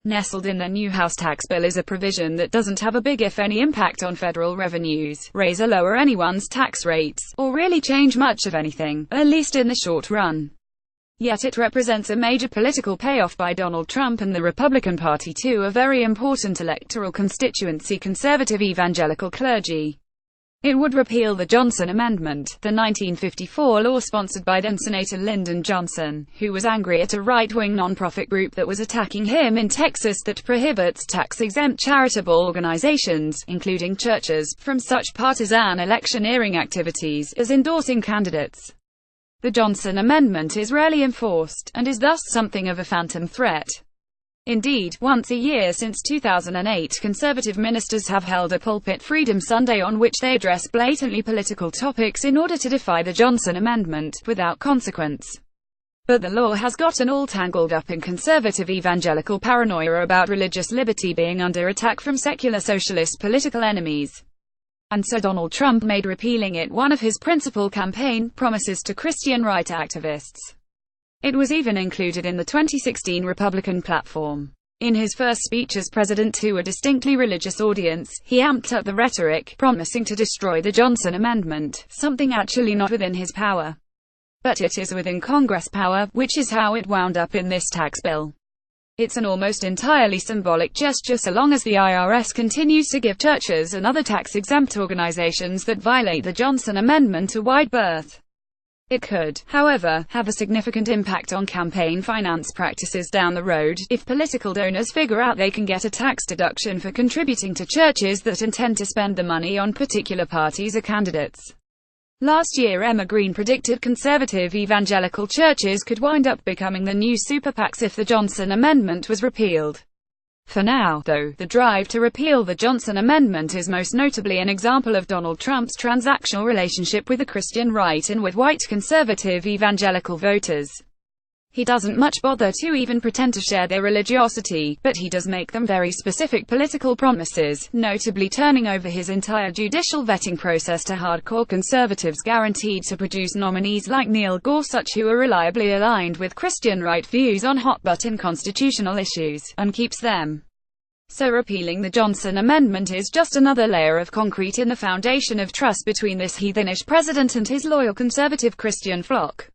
Nestled in the new House tax bill is a provision that doesn't have a big if any impact on federal revenues, raise or lower anyone's tax rates, or really change much of anything, at least in the short run. Yet it represents a major political payoff by Donald Trump and the Republican Party to a very important electoral constituency: conservative evangelical clergy. It would repeal the Johnson Amendment, the 1954 law sponsored by then-Senator Lyndon Johnson, who was angry at a right-wing nonprofit group that was attacking him in Texas that prohibits tax-exempt charitable organizations, including churches, from such partisan electioneering activities as endorsing candidates. The Johnson Amendment is rarely enforced, and is thus something of a phantom threat. Indeed, once a year since 2008, conservative ministers have held a Pulpit Freedom Sunday on which they address blatantly political topics in order to defy the Johnson Amendment, without consequence. But the law has gotten all tangled up in conservative evangelical paranoia about religious liberty being under attack from secular socialist political enemies. And so Donald Trump made repealing it one of his principal campaign promises to Christian right activists. It was even included in the 2016 Republican platform. In his first speech as president to a distinctly religious audience, he amped up the rhetoric, promising to destroy the Johnson Amendment, something actually not within his power. But it is within Congress power, which is how it wound up in this tax bill. It's an almost entirely symbolic gesture so long as the IRS continues to give churches and other tax-exempt organizations that violate the Johnson Amendment a wide berth. It could, however, have a significant impact on campaign finance practices down the road, if political donors figure out they can get a tax deduction for contributing to churches that intend to spend the money on particular parties or candidates. Last year Emma Green predicted conservative evangelical churches could wind up becoming the new super PACs if the Johnson Amendment was repealed. For now, though, the drive to repeal the Johnson Amendment is most notably an example of Donald Trump's transactional relationship with the Christian right and with white conservative evangelical voters. He doesn't much bother to even pretend to share their religiosity, but he does make them very specific political promises, notably turning over his entire judicial vetting process to hardcore conservatives guaranteed to produce nominees like Neil Gorsuch who are reliably aligned with Christian right views on hot-button constitutional issues, and keeps them. So repealing the Johnson Amendment is just another layer of concrete in the foundation of trust between this heathenish president and his loyal conservative Christian flock.